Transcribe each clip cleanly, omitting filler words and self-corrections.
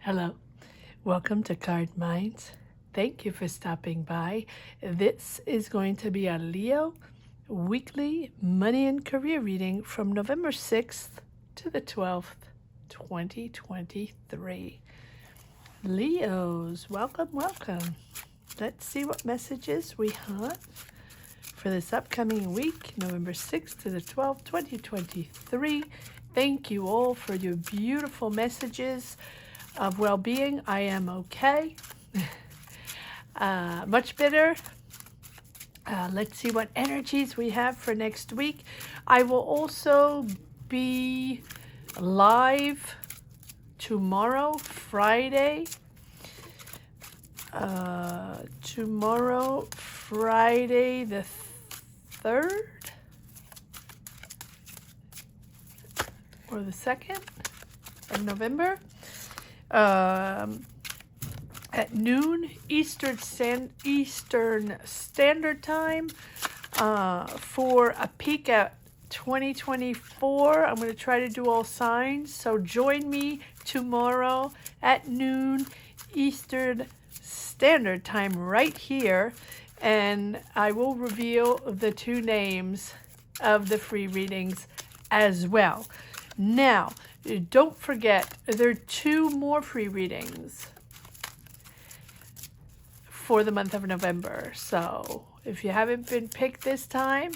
Hello, welcome to Card Minds. Thank you for stopping by. This is going to be a Leo weekly money and career reading from November 6th to the 12th, 2023. Leos, welcome, welcome. Let's see what messages we have for this upcoming week, November 6th to the 12th, 2023. Thank you all for your beautiful messages of well-being. I am okay. Much better. Let's see what energies we have for next week. I will also be live tomorrow, Friday. Tomorrow, Friday the 3rd or the 2nd of November. At noon Eastern Standard Time for a peek at 2024. I'm going to try to do all signs, so join me tomorrow at noon Eastern Standard Time right here, and I will reveal the 2 names of the free readings as well. Now, don't forget, there are 2 more free readings for the month of November. So if you haven't been picked this time,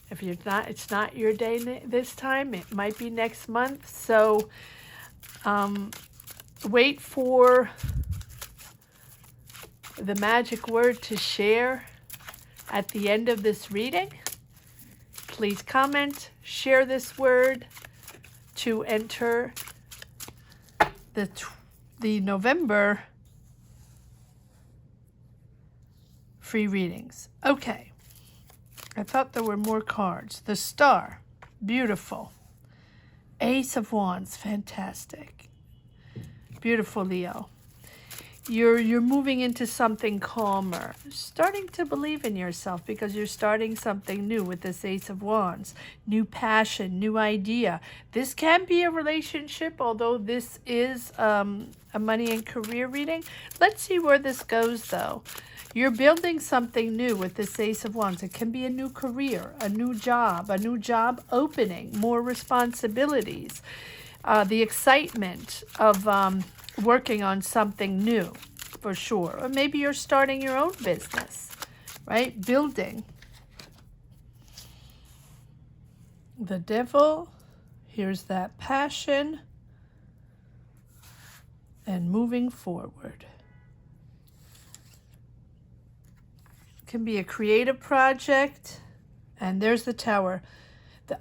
if you're not, it's not your day this time, it might be next month. So wait for the magic word to share at the end of this reading. Please comment, share this word to enter the November free readings. Okay, I thought there were more cards. The Star, beautiful. Ace of Wands, fantastic. Beautiful, Leo. You're moving into something calmer, starting to believe in yourself because you're starting something new with this Ace of Wands. New passion, new idea. This can be a relationship, although this is a money and career reading. Let's see where this goes, though. You're building something new with this Ace of Wands. It can be a new career, a new job opening, more responsibilities, the excitement of working on something new, for sure. Or maybe you're starting your own business, right? Building. The Devil, here's that passion, and moving forward. Can be a creative project, and there's the Tower.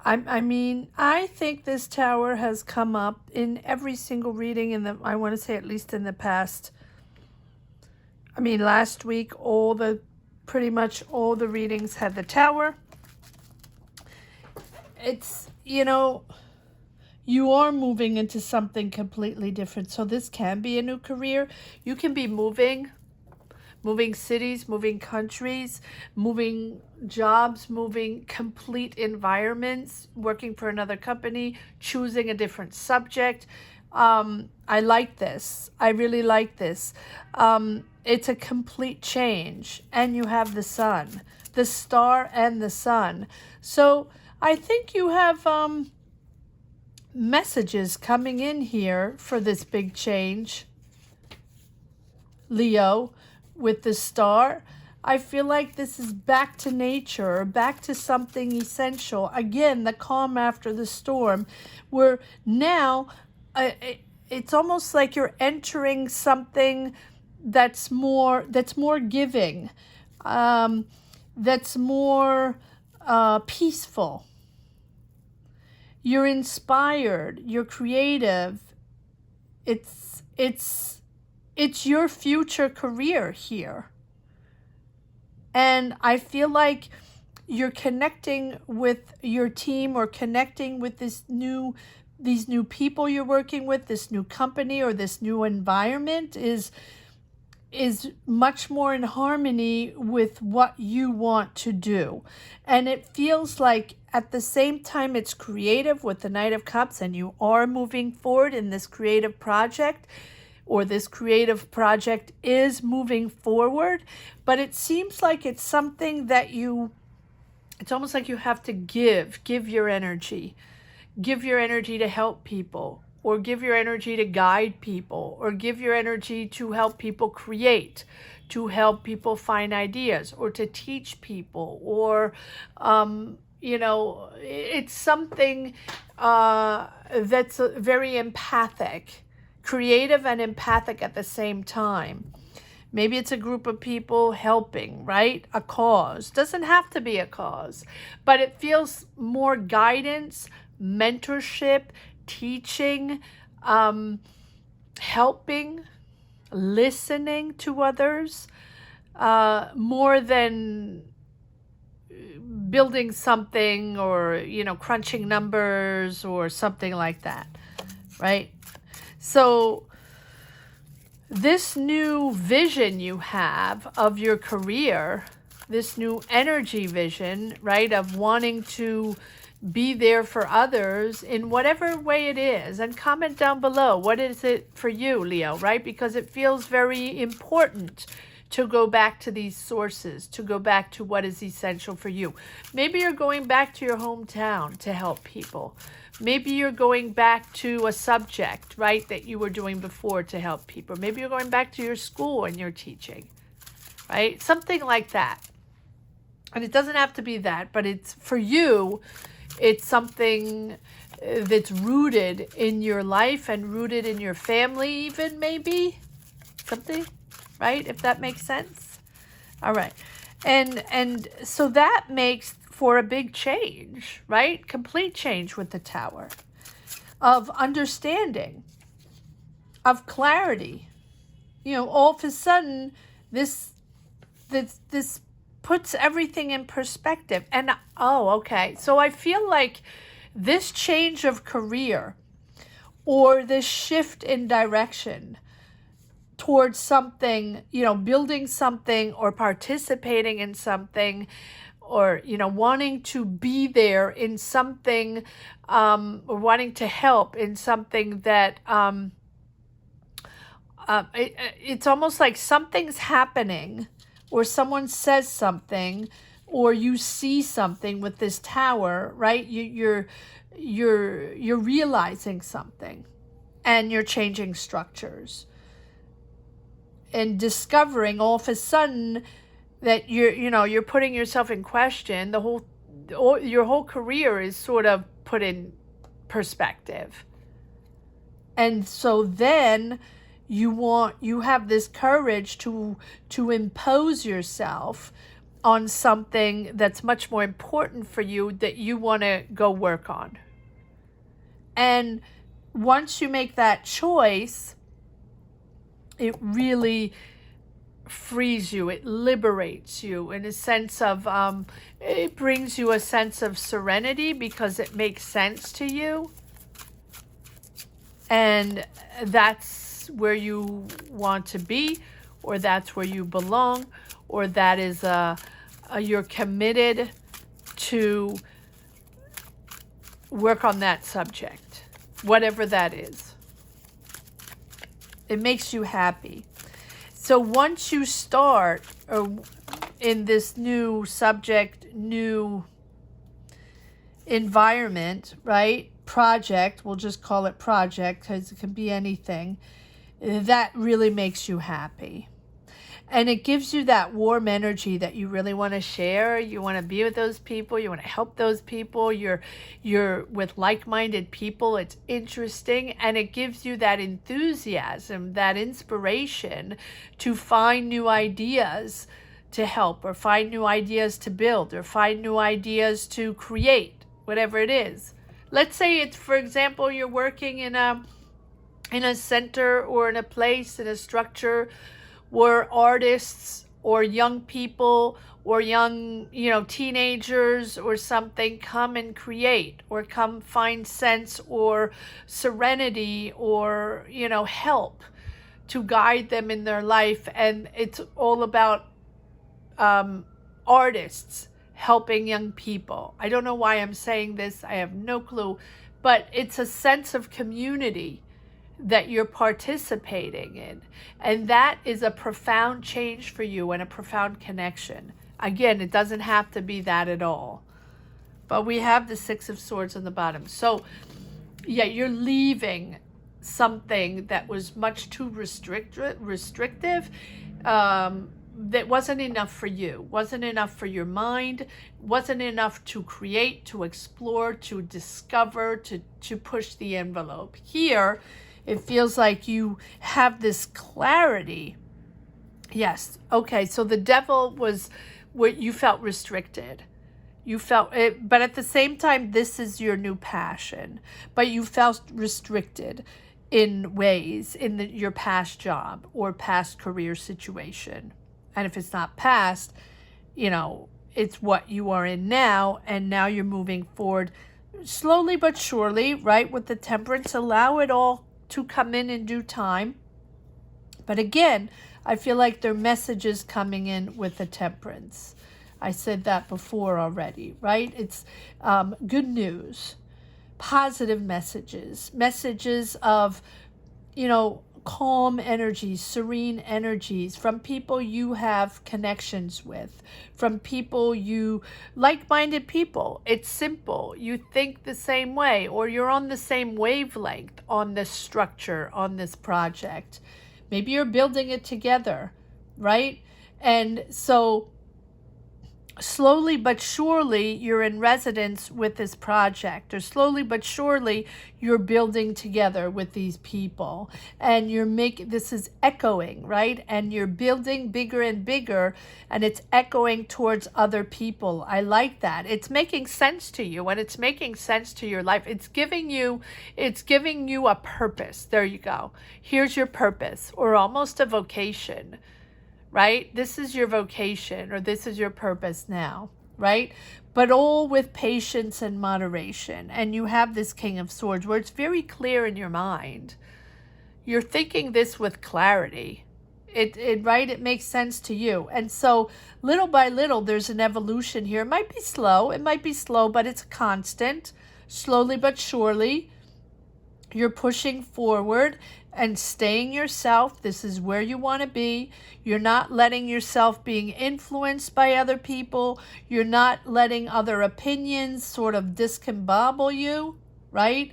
I think this Tower has come up in every single reading I want to say at least in the past. Last week, pretty much all the readings had the Tower. It's, you are moving into something completely different. So this can be a new career. You can be moving cities, moving countries, moving jobs, moving complete environments, working for another company, choosing a different subject. I like this. I really like this. It's a complete change. And you have the Sun, the Star and the Sun. So I think you have messages coming in here for this big change, Leo. With the Star, I feel like this is back to nature, back to something essential. Again, the calm after the storm, where now it's almost like you're entering something that's more giving, that's more peaceful. You're inspired, you're creative. It's your future career here. And I feel like you're connecting with your team or connecting with these new people you're working with, this new company or this new environment is much more in harmony with what you want to do. And it feels like at the same time it's creative with the Knight of Cups and you are moving forward in this creative project. or this creative project is moving forward, but it seems like it's something that it's almost like you have to give your energy. Give your energy to help people, or give your energy to guide people, or give your energy to help people create, to help people find ideas, or to teach people, or, it's something that's very empathic, creative and empathic at the same time. Maybe it's a group of people helping, right? A cause. Doesn't have to be a cause, but it feels more guidance, mentorship, teaching, helping, listening to others, more than building something or, crunching numbers or something like that, right? So this new vision you have of your career, this new energy vision, right, of wanting to be there for others in whatever way it is, and comment down below, what is it for you, Leo, right? Because it feels very important to go back to these sources, to go back to what is essential for you. Maybe you're going back to your hometown to help people. Maybe you're going back to a subject, right, that you were doing before to help people. Maybe you're going back to your school and you're teaching, right? Something like that. And it doesn't have to be that, but it's for you, it's something that's rooted in your life and rooted in your family even, maybe. Something, right? If that makes sense. All right. And so that makes for a big change, right? Complete change with the Tower. Of understanding. Of clarity. All of a sudden, this puts everything in perspective. And, okay. So I feel like this change of career or this shift in direction towards something, building something or participating in something, or, wanting to be there in something, or wanting to help in something that, it's almost like something's happening, or someone says something, or you see something with this Tower, right? You're realizing something, and you're changing structures, and discovering all of a sudden that you're putting yourself in question. Your whole career is sort of put in perspective, and so then you have this courage to impose yourself on something that's much more important for you, that you want to go work on. And once you make that choice, it really frees you, it liberates you in a sense of, it brings you a sense of serenity because it makes sense to you. And that's where you want to be, or that's where you belong, or that is you're committed to work on that subject, whatever that is. It makes you happy. So once you start in this new subject, new environment, right? Project, we'll just call it project because it can be anything. That really makes you happy. And it gives you that warm energy that you really want to share. You want to be with those people. You want to help those people. You're with like-minded people. It's interesting. And it gives you that enthusiasm, that inspiration to find new ideas to help, or find new ideas to build, or find new ideas to create, whatever it is. Let's say it's, for example, you're working in a center or in a place, in a structure where artists or young people or young, teenagers or something come and create, or come find sense or serenity or, help to guide them in their life. And it's all about artists helping young people. I don't know why I'm saying this. I have no clue. But it's a sense of community that you're participating in. And that is a profound change for you and a profound connection. Again, it doesn't have to be that at all. But we have the Six of Swords on the bottom. So, yeah, you're leaving something that was much too restrictive, that wasn't enough for you, wasn't enough for your mind, wasn't enough to create, to explore, to discover, to push the envelope. Here, it feels like you have this clarity. Yes, okay, so the devil was where you felt restricted. You felt it, but at the same time, this is your new passion. But you felt restricted in ways in your past job or past career situation. And if it's not past, you know, it's what you are in now. And now you're moving forward slowly but surely, right? With the Temperance, allow it all to come in due time. But again, I feel like there are messages coming in with the Temperance. I said that before already, right? It's good news, positive messages, messages of, you know, calm energies, serene energies from people you have connections with, from people you, like-minded people. It's simple. You think the same way, or you're on the same wavelength on this structure, on this project. Maybe you're building it together, right? And so slowly but surely you're in resonance with this project, or slowly but surely you're building together with these people, and this is echoing, right? And you're building bigger and bigger, and it's echoing towards other people. I like that. It's making sense to you, and it's making sense to your life. It's giving you a purpose. There you go. Here's your purpose, or almost a vocation. Right? This is your vocation, or this is your purpose now, right? But all with patience and moderation. And you have this King of Swords where it's very clear in your mind. You're thinking this with clarity. Right? It makes sense to you. And so little by little, there's an evolution here. It might be slow, but it's constant. Slowly but surely, you're pushing forward and staying yourself. This is where you want to be. You're not letting yourself being influenced by other people. You're not letting other opinions sort of discombobble you, right?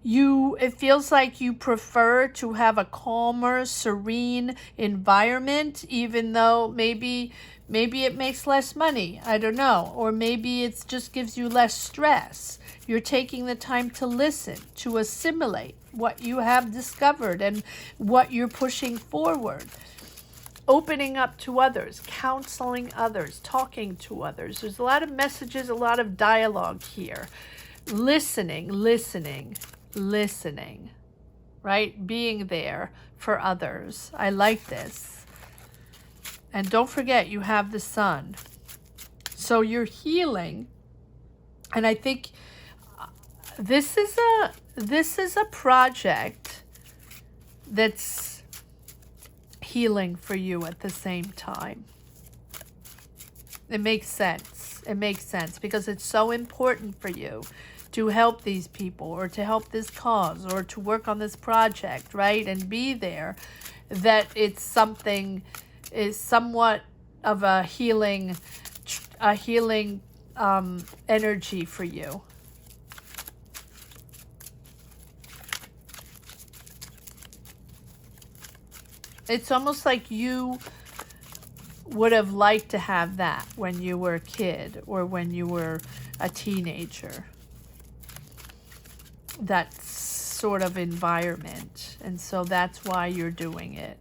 It feels like you prefer to have a calmer, serene environment, even though maybe it makes less money. I don't know. Or maybe it just gives you less stress. You're taking the time to listen, to assimilate what you have discovered and what you're pushing forward. Opening up to others, counseling others, talking to others. There's a lot of messages, a lot of dialogue here. Listening, right? Being there for others. I like this. And don't forget, you have the Sun. So you're healing. And I think this is a project that's healing for you at the same time. It makes sense. It makes sense because it's so important for you to help these people, or to help this cause, or to work on this project, right? And be there, that it's something is somewhat of a healing energy for you. It's almost like you would have liked to have that when you were a kid, or when you were a teenager. That sort of environment. And so that's why you're doing it.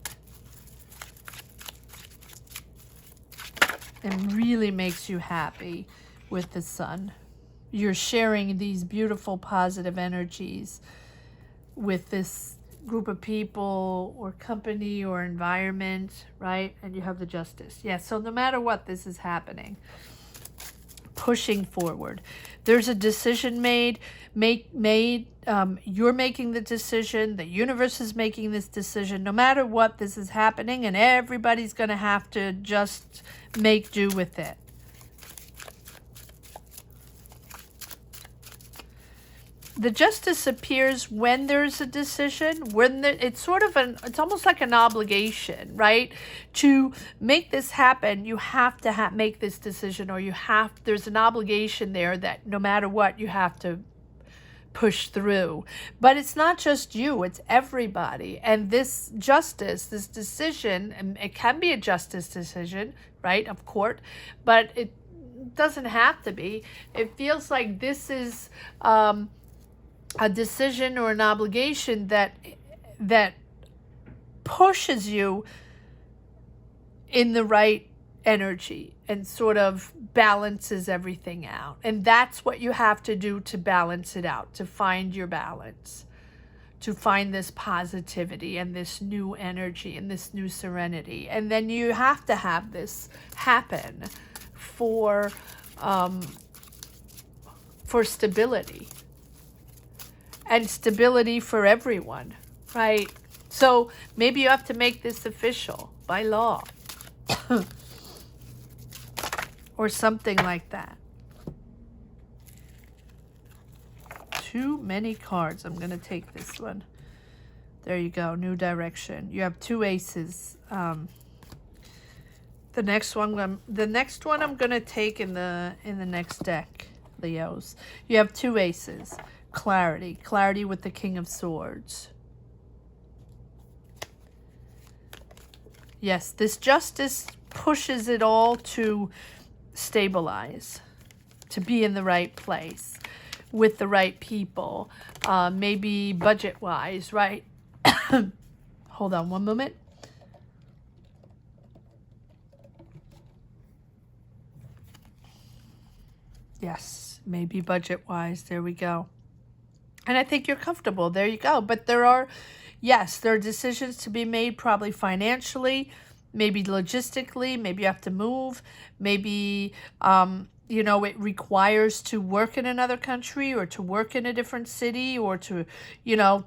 It really makes you happy with the Sun. You're sharing these beautiful positive energies with this group of people or company or environment, right? And you have the Justice. Yeah, so no matter what, this is happening. Pushing forward. There's a decision made. You're making the decision. The universe is making this decision. No matter what, this is happening, and everybody's going to have to just make do with it. the justice appears when there's a decision, when it's sort of it's almost like an obligation, right? To make this happen, you have to make this decision, or there's an obligation there that no matter what, you have to push through. But it's not just you, it's everybody. And this justice, this decision, and it can be a justice decision, right, of court, but it doesn't have to be. It feels like this is a decision or an obligation that pushes you in the right energy and sort of balances everything out. And that's what you have to do to balance it out, to find your balance, to find this positivity and this new energy and this new serenity. And then you have to have this happen for stability. And stability for everyone, right? So maybe you have to make this official by law. Or something like that. Too many cards. I'm going to take this one. There you go. New direction. You have 2 aces. The next one I'm going to take in the next deck, Leos. You have 2 aces. Clarity with the King of Swords. Yes, this justice pushes it all to stabilize, to be in the right place with the right people, maybe budget-wise, right? Hold on one moment. Yes, maybe budget-wise. There we go. And I think you're comfortable. There you go. But there are decisions to be made, probably financially, maybe logistically. Maybe you have to move. Maybe, it requires to work in another country or to work in a different city or to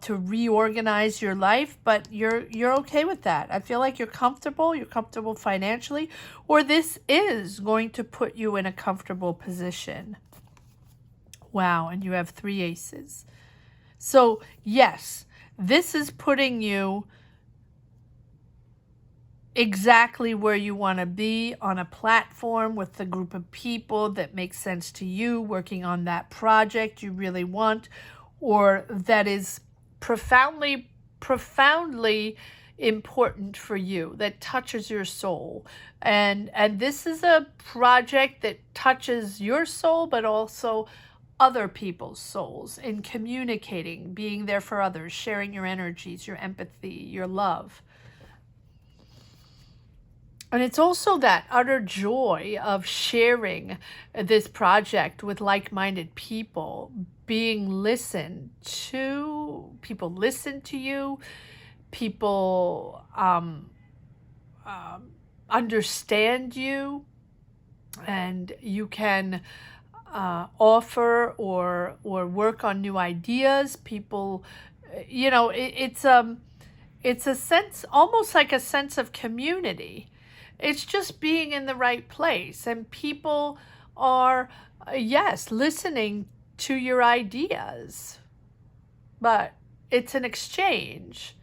reorganize your life. But you're okay with that. I feel like you're comfortable. You're comfortable financially, or this is going to put you in a comfortable position. Wow. And you have 3 aces. So, yes, this is putting you exactly where you want to be, on a platform with a group of people that makes sense to you, working on that project you really want, or that is profoundly important for you, that touches your soul. And this is a project that touches your soul, but also other people's souls, in communicating, being there for others, sharing your energies, your empathy, your love. And it's also that utter joy of sharing this project with like-minded people, being listened to. People listen to you. People understand you, and you can offer or work on new ideas. People, it's a sense, almost like a sense of community. It's just being in the right place, and people are, listening to your ideas, but it's an exchange.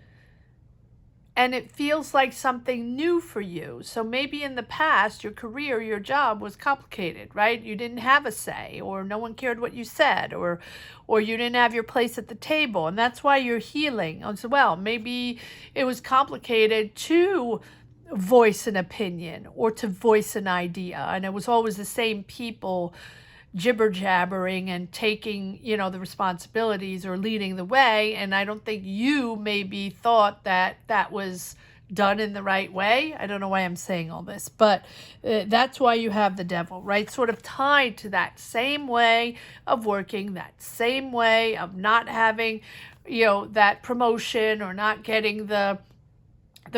And it feels like something new for you. So maybe in the past, your career, your job was complicated, right? You didn't have a say, or no one cared what you said, or you didn't have your place at the table. And that's why you're healing as well. Maybe it was complicated to voice an opinion or to voice an idea. And it was always the same people jibber-jabbering and taking, the responsibilities or leading the way. And I don't think you maybe thought that was done in the right way. I don't know why I'm saying all this, but that's why you have the devil, right? Sort of tied to that same way of working, that same way of not having, that promotion, or not getting the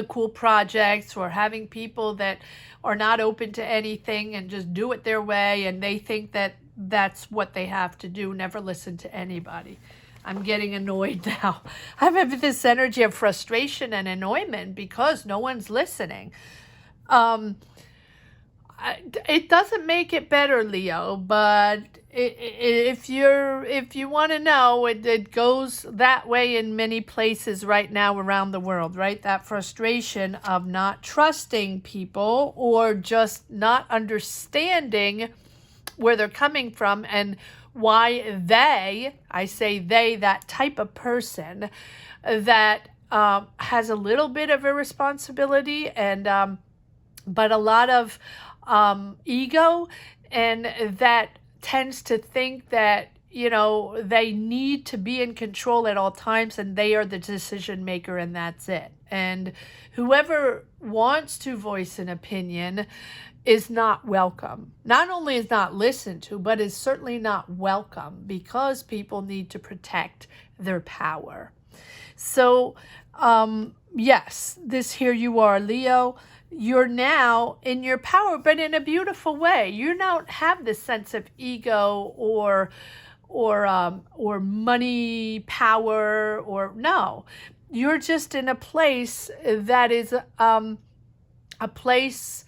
cool projects, or having people that are not open to anything and just do it their way, and they think that that's what they have to do, never listen to anybody. I'm getting annoyed now. I'm having this energy of frustration and annoyment because no one's listening. It doesn't make it better, Leo, but if you want to know, it goes that way in many places right now around the world, right? That frustration of not trusting people or just not understanding where they're coming from and why I say they, that type of person that has a little bit of irresponsibility and but a lot of ego, and that tends to think that, you know, they need to be in control at all times and they are the decision maker and that's it. And whoever wants to voice an opinion is not welcome. Not only is not listened to, but is certainly not welcome, because people need to protect their power. So, yes, this here you are, Leo. You're now in your power, but in a beautiful way. You don't have this sense of ego or money, power, or no. You're just in a place that is a place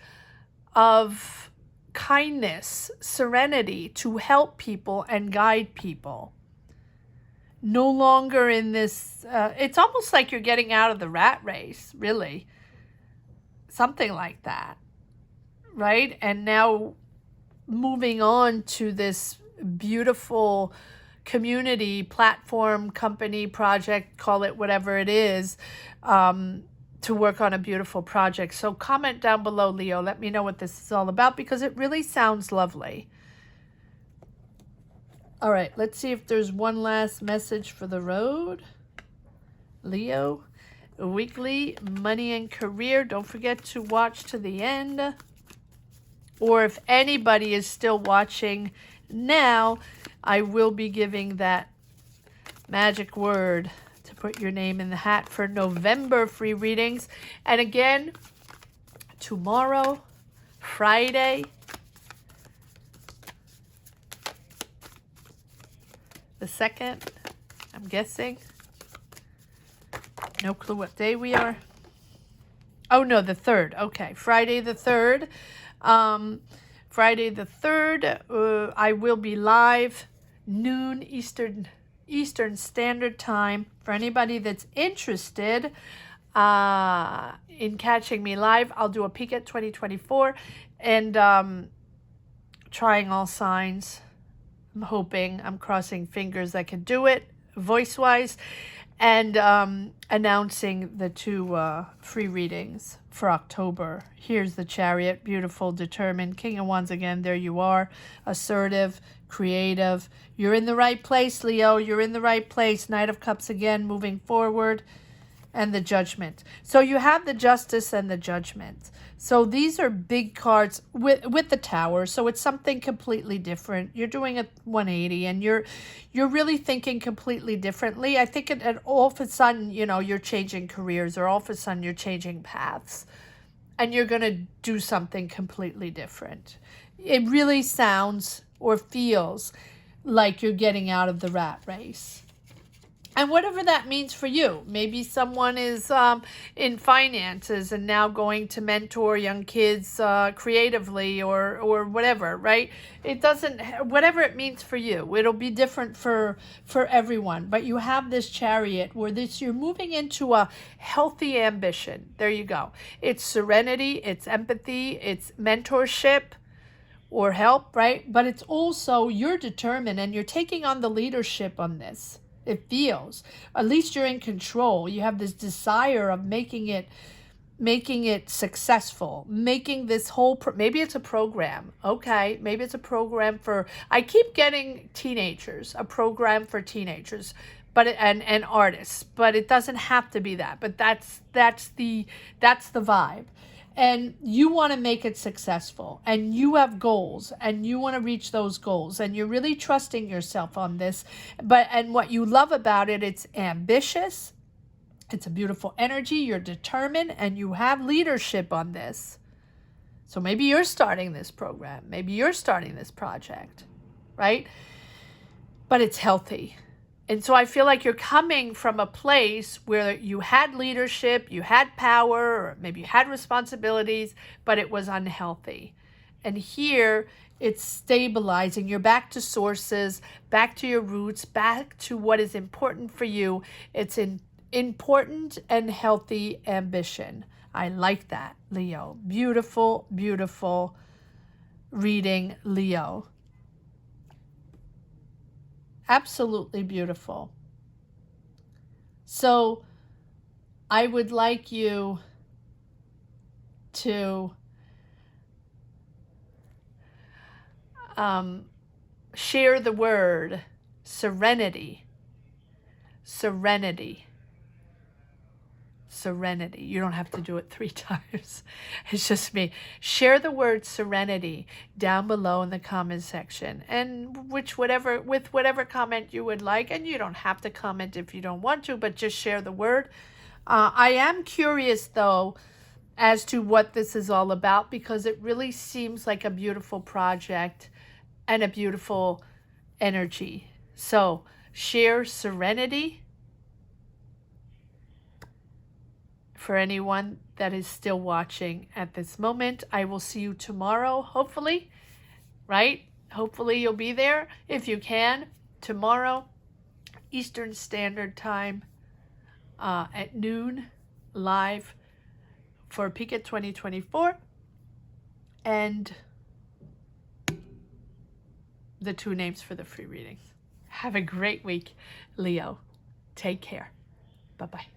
of kindness, serenity, to help people and guide people. No longer in this, it's almost like you're getting out of the rat race, really. Something like that, right? And now moving on to this beautiful community, platform, company, project, call it whatever it is, to work on a beautiful project. So comment down below, Leo. Let me know what this is all about, because it really sounds lovely. All right, let's see if there's one last message for the road. Leo, weekly money and career. Don't forget to watch to the end. Or if anybody is still watching now, I will be giving that magic word to put your name in the hat for November free readings. And again, tomorrow, Friday, the 2nd, I'm guessing. No clue what day we are. Oh, no, the 3rd. Okay, Friday the 3rd. Friday the 3rd, I will be live noon Eastern Standard Time. For anybody that's interested in catching me live, I'll do a peek at 2024 and trying all signs. I'm hoping, I'm crossing fingers I can do it voice-wise, and announcing the 2 free readings for October. Here's the Chariot, beautiful, determined, King of Wands again. There you are, assertive, creative. You're in the right place, Leo. You're in the right place. Knight of Cups again, moving forward, and the Judgment. So you have the Justice and the Judgment. So these are big cards with the Tower. So it's something completely different. You're doing a 180 and you're really thinking completely differently. I think all of a sudden, you know, you're changing careers, or all of a sudden you're changing paths and you're going to do something completely different. It really sounds or feels like you're getting out of the rat race. And whatever that means for you. Maybe someone is in finances and now going to mentor young kids creatively or whatever, right? It doesn't, whatever it means for you, it'll be different for everyone. But you have this Chariot where you're moving into a healthy ambition. There you go. It's serenity, it's empathy, it's mentorship or help, right? But it's also, you're determined and you're taking on the leadership on this. It feels, at least you're in control. You have this desire of making it successful, making this whole, maybe it's a program. Okay. Maybe it's a program for, I keep getting teenagers, a program for teenagers, but, and artists, but it doesn't have to be that, but that's the vibe. And you want to make it successful, and you have goals, and you want to reach those goals, and you're really trusting yourself on this. And what you love about it, it's ambitious, it's a beautiful energy, you're determined, and you have leadership on this. So maybe you're starting this program, maybe you're starting this project, right? But it's healthy. And so I feel like you're coming from a place where you had leadership, you had power, or maybe you had responsibilities, but it was unhealthy. And here it's stabilizing. You're back to sources, back to your roots, back to what is important for you. It's an important and healthy ambition. I like that, Leo. Beautiful, beautiful reading, Leo. Absolutely beautiful. So I would like you to share the word serenity. Serenity. Serenity. You don't have to do it 3 times. It's just me. Share the word serenity down below in the comment section, and with whatever comment you would like. And you don't have to comment if you don't want to, but just share the word. I am curious though as to what this is all about, because it really seems like a beautiful project and a beautiful energy. So share serenity. For anyone that is still watching at this moment, I will see you tomorrow, hopefully, right? Hopefully you'll be there if you can. Tomorrow, Eastern Standard Time at noon, live for Peak at 2024. And the 2 names for the free readings. Have a great week, Leo. Take care. Bye-bye.